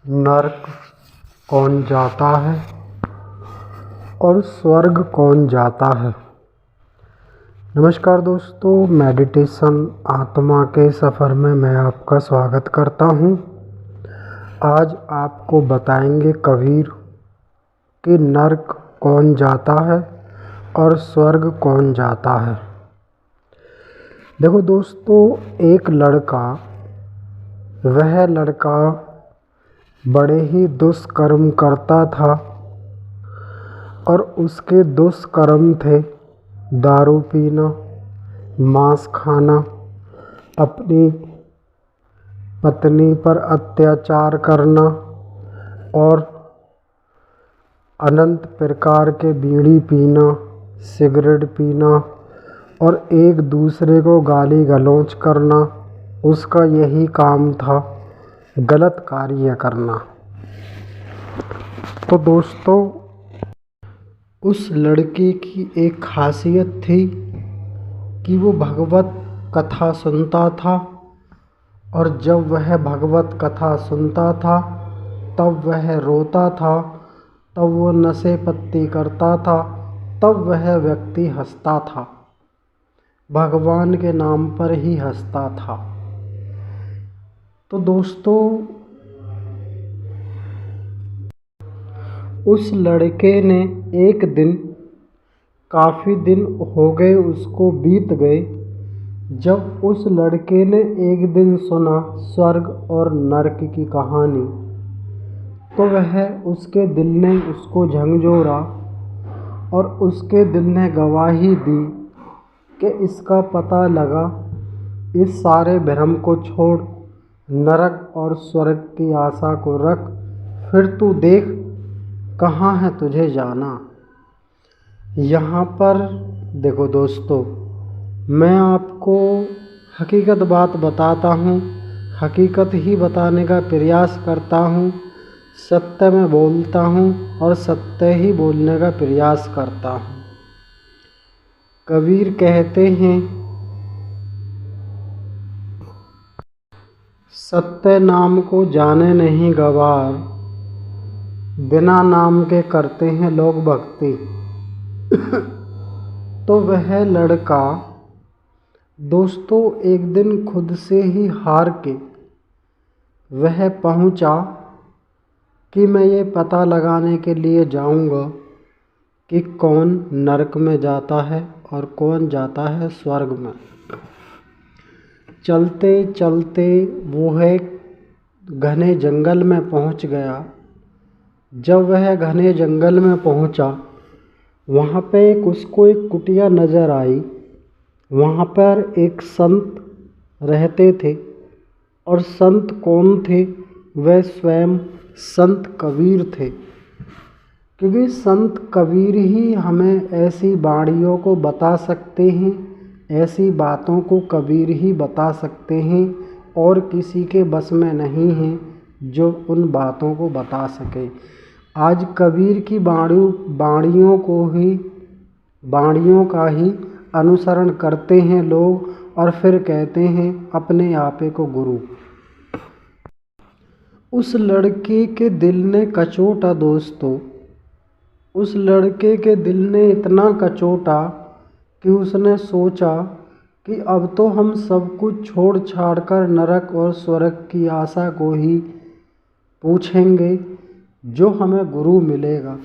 नर्क कौन जाता है और स्वर्ग कौन जाता है। नमस्कार दोस्तों, मेडिटेशन आत्मा के सफ़र में मैं आपका स्वागत करता हूँ। आज आपको बताएंगे कबीर कि नर्क कौन जाता है और स्वर्ग कौन जाता है। देखो दोस्तों, एक वह लड़का बड़े ही दुष्कर्म करता था और उसके दुष्कर्म थे दारू पीना, मांस खाना, अपनी पत्नी पर अत्याचार करना और अनंत प्रकार के बीड़ी पीना, सिगरेट पीना और एक दूसरे को गाली गलौज करना। उसका यही काम था, गलत कार्य करना। तो दोस्तों, उस लड़के की एक खासियत थी कि वो भगवत कथा सुनता था, और जब वह भगवत कथा सुनता था तब वह रोता था, तब वो नशे पत्ती करता था, तब वह व्यक्ति हंसता था, भगवान के नाम पर ही हंसता था। तो दोस्तों, उस लड़के ने एक दिन, काफ़ी दिन हो गए उसको बीत गए, जब उस लड़के ने एक दिन सुना स्वर्ग और नर्क की कहानी, तो वह उसके दिल ने उसको झंझोरा और उसके दिल ने गवाही दी कि इसका पता लगा, इस सारे भ्रम को छोड़, नरक और स्वर्ग की आशा को रख, फिर तू देख कहाँ है तुझे जाना। यहाँ पर देखो दोस्तों, मैं आपको हकीकत बात बताता हूँ, हकीकत ही बताने का प्रयास करता हूँ, सत्य में बोलता हूँ और सत्य ही बोलने का प्रयास करता हूँ। कबीर कहते हैं, सत्य नाम को जाने नहीं गवार, बिना नाम के करते हैं लोग भक्ति। तो वह लड़का दोस्तों एक दिन खुद से ही हार के वह पहुंचा कि मैं ये पता लगाने के लिए जाऊंगा कि कौन नरक में जाता है और कौन जाता है स्वर्ग में। चलते चलते वो है घने जंगल में पहुंच गया। जब वह घने जंगल में पहुंचा, वहाँ पे उसको एक कुटिया नज़र आई। वहाँ पर एक संत रहते थे, और संत कौन थे? वह स्वयं संत कबीर थे, क्योंकि संत कबीर ही हमें ऐसी वाणियों को बता सकते हैं, ऐसी बातों को कबीर ही बता सकते हैं, और किसी के बस में नहीं है जो उन बातों को बता सके। आज कबीर की वाणियों का ही अनुसरण करते हैं लोग, और फिर कहते हैं अपने आपे को गुरु। उस लड़के के दिल ने कचोटा दोस्तों, उस लड़के के दिल ने इतना कचोटा कि उसने सोचा कि अब तो हम सब कुछ छोड़ छाड़ कर नरक और स्वर्ग की आशा को ही पूछेंगे, जो हमें गुरु मिलेगा।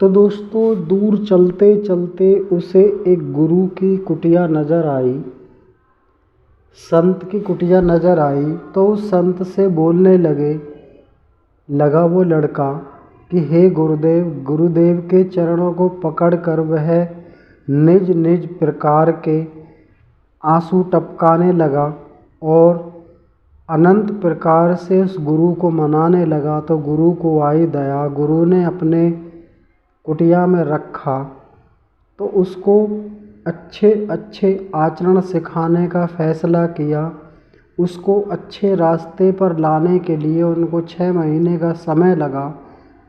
तो दोस्तों, दूर चलते चलते उसे एक गुरु की कुटिया नज़र आई, संत की कुटिया नज़र आई। तो उस संत से बोलने लगा वो लड़का कि हे गुरुदेव। गुरुदेव के चरणों को पकड़कर वह निज निज प्रकार के आंसू टपकाने लगा और अनंत प्रकार से उस गुरु को मनाने लगा। तो गुरु को आई दया, गुरु ने अपने कुटिया में रखा, तो उसको अच्छे अच्छे आचरण सिखाने का फैसला किया। उसको अच्छे रास्ते पर लाने के लिए उनको 6 महीने का समय लगा।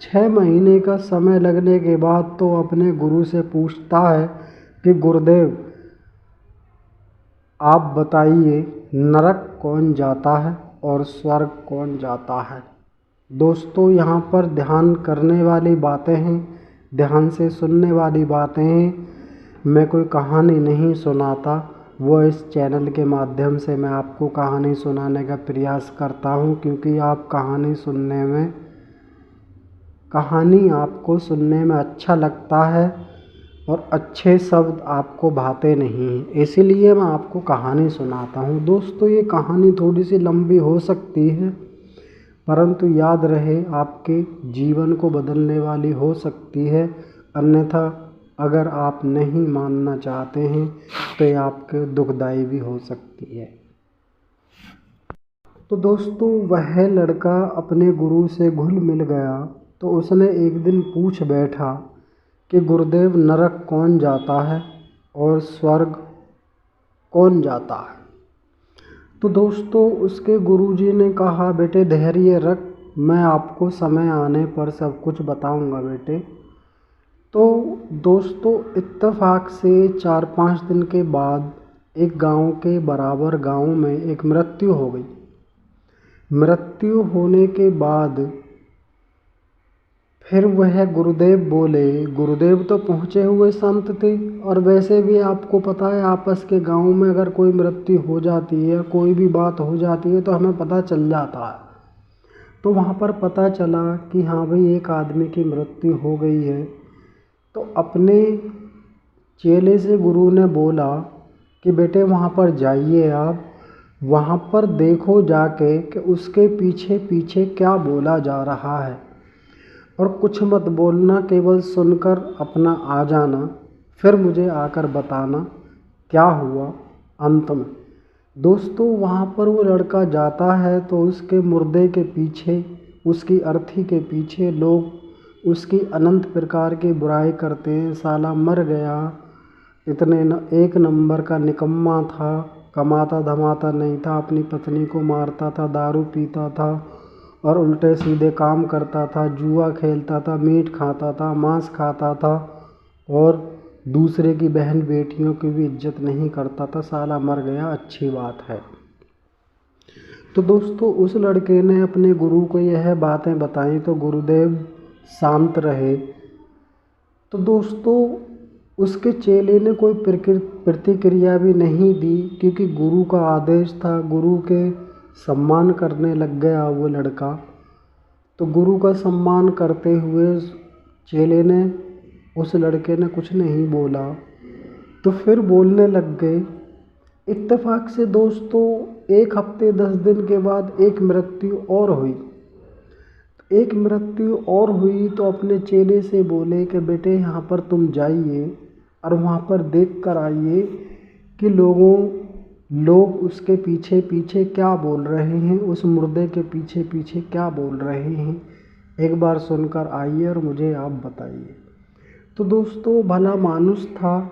6 महीने का समय लगने के बाद तो अपने गुरु से पूछता है कि गुरुदेव, आप बताइए नरक कौन जाता है और स्वर्ग कौन जाता है। दोस्तों यहाँ पर ध्यान करने वाली बातें हैं, ध्यान से सुनने वाली बातें हैं। मैं कोई कहानी नहीं सुनाता, वो इस चैनल के माध्यम से मैं आपको कहानी सुनाने का प्रयास करता हूँ, क्योंकि आप कहानी आपको सुनने में अच्छा लगता है और अच्छे शब्द आपको भाते नहीं हैं, इसीलिए मैं आपको कहानी सुनाता हूँ। दोस्तों ये कहानी थोड़ी सी लंबी हो सकती है, परंतु याद रहे आपके जीवन को बदलने वाली हो सकती है, अन्यथा अगर आप नहीं मानना चाहते हैं तो ये आपके दुखदाई भी हो सकती है। तो दोस्तों वह लड़का अपने गुरु से घुल मिल गया, तो उसने एक दिन पूछ बैठा कि गुरुदेव, नरक कौन जाता है और स्वर्ग कौन जाता है। तो दोस्तों उसके गुरुजी ने कहा, बेटे धैर्य रख, मैं आपको समय आने पर सब कुछ बताऊंगा बेटे। तो दोस्तों इत्तेफाक से 4-5 दिन के बाद एक गांव के बराबर गांव में एक मृत्यु हो गई। मृत्यु होने के बाद फिर वह गुरुदेव बोले, गुरुदेव तो पहुँचे हुए संत थे, और वैसे भी आपको पता है आपस के गांव में अगर कोई मृत्यु हो जाती है, कोई भी बात हो जाती है तो हमें पता चल जाता है। तो वहाँ पर पता चला कि हाँ भाई एक आदमी की मृत्यु हो गई है। तो अपने चेले से गुरु ने बोला कि बेटे वहाँ पर जाइए, आप वहाँ पर देखो जाके कि उसके पीछे पीछे क्या बोला जा रहा है, और कुछ मत बोलना, केवल सुनकर अपना आ जाना, फिर मुझे आकर बताना क्या हुआ अंत में। दोस्तों वहाँ पर वो लड़का जाता है तो उसके मुर्दे के पीछे, उसकी अर्थी के पीछे लोग उसकी अनंत प्रकार की बुराई करते हैं। साला मर गया, एक नंबर का निकम्मा था, कमाता धमाता नहीं था, अपनी पत्नी को मारता था, दारू पीता था और उल्टे सीधे काम करता था, जुआ खेलता था, मीट खाता था, मांस खाता था, और दूसरे की बहन बेटियों की भी इज्जत नहीं करता था। साला मर गया, अच्छी बात है। तो दोस्तों उस लड़के ने अपने गुरु को यह बातें बताई तो गुरुदेव शांत रहे। तो दोस्तों उसके चेले ने कोई प्रतिक्रिया भी नहीं दी, क्योंकि गुरु का आदेश था, गुरु के सम्मान करने लग गया वो लड़का। तो गुरु का सम्मान करते हुए चेले ने, उस लड़के ने कुछ नहीं बोला। तो फिर बोलने लग गए। इत्तेफाक से दोस्तों 1 हफ्ते 10 दिन के बाद एक मृत्यु और हुई। तो अपने चेले से बोले कि बेटे यहाँ पर तुम जाइए और वहाँ पर देख कर आइए कि लोग उसके पीछे पीछे क्या बोल रहे हैं, उस मुर्दे के पीछे पीछे क्या बोल रहे हैं, एक बार सुनकर आइए और मुझे आप बताइए। तो दोस्तों भला मानुस था,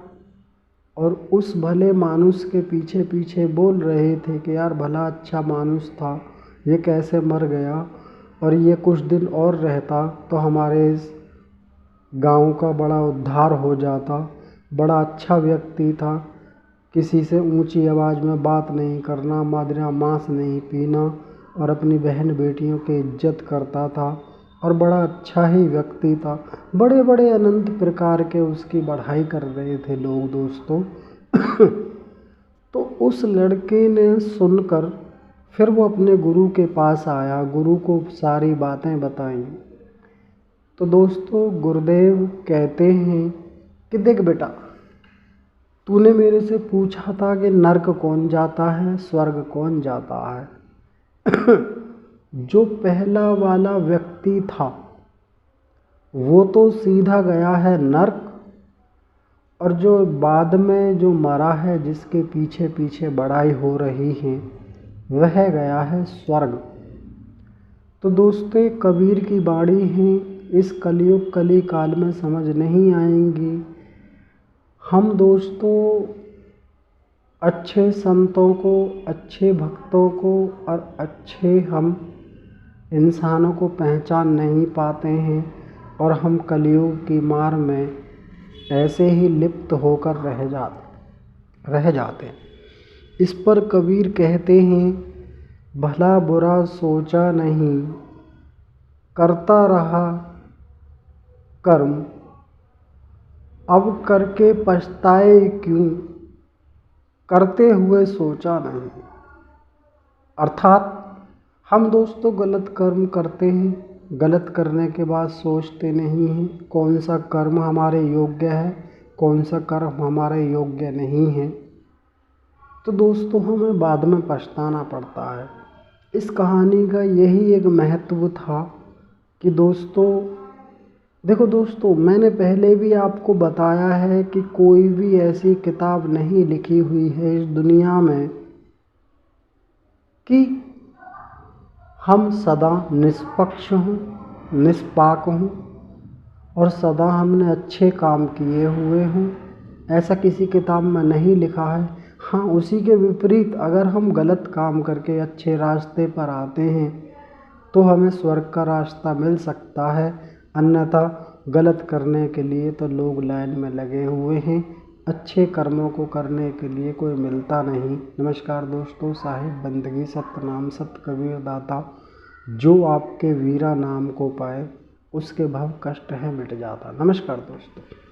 और उस भले मानुस के पीछे पीछे बोल रहे थे कि यार भला अच्छा मानुस था, ये कैसे मर गया, और ये कुछ दिन और रहता तो हमारे इस गांव का बड़ा उद्धार हो जाता, बड़ा अच्छा व्यक्ति था, किसी से ऊंची आवाज़ में बात नहीं करना, मदिरा मांस नहीं पीना, और अपनी बहन बेटियों की इज्जत करता था, और बड़ा अच्छा ही व्यक्ति था। बड़े बड़े अनंत प्रकार के उसकी बढ़ाई कर रहे थे लोग दोस्तों। तो उस लड़के ने सुनकर फिर वो अपने गुरु के पास आया, गुरु को सारी बातें बताई। तो दोस्तों गुरुदेव कहते हैं कि देख बेटा, तूने मेरे से पूछा था कि नर्क कौन जाता है, स्वर्ग कौन जाता है। जो पहला वाला व्यक्ति था वो तो सीधा गया है नर्क, और जो बाद में जो मरा है, जिसके पीछे पीछे बड़ाई हो रही है, वह गया है स्वर्ग। तो दोस्तों कबीर की बाणी है, इस कलयुग कली काल में समझ नहीं आएंगी। हम दोस्तों अच्छे संतों को, अच्छे भक्तों को और अच्छे हम इंसानों को पहचान नहीं पाते हैं, और हम कलयुग की मार में ऐसे ही लिप्त होकर रह जाते हैं। इस पर कबीर कहते हैं, भला बुरा सोचा नहीं, करता रहा कर्म, अब करके पछताए क्यों, करते हुए सोचा नहीं। अर्थात हम दोस्तों गलत कर्म करते हैं, गलत करने के बाद सोचते नहीं हैं कौन सा कर्म हमारे योग्य है, कौन सा कर्म हमारे योग्य नहीं है, तो दोस्तों हमें बाद में पछताना पड़ता है। इस कहानी का यही एक महत्व था कि दोस्तों देखो दोस्तों, मैंने पहले भी आपको बताया है कि कोई भी ऐसी किताब नहीं लिखी हुई है इस दुनिया में कि हम सदा निष्पक्ष हों, निष्पाक हों और सदा हमने अच्छे काम किए हुए हों। ऐसा किसी किताब में नहीं लिखा है। हाँ, उसी के विपरीत अगर हम गलत काम करके अच्छे रास्ते पर आते हैं तो हमें स्वर्ग का रास्ता मिल सकता है, अन्यथा गलत करने के लिए तो लोग लाइन में लगे हुए हैं, अच्छे कर्मों को करने के लिए कोई मिलता नहीं। नमस्कार दोस्तों, साहिब बंदगी सतनाम सत कबीर दाता, जो आपके वीरा नाम को पाए उसके भव कष्ट है मिट जाता। नमस्कार दोस्तों।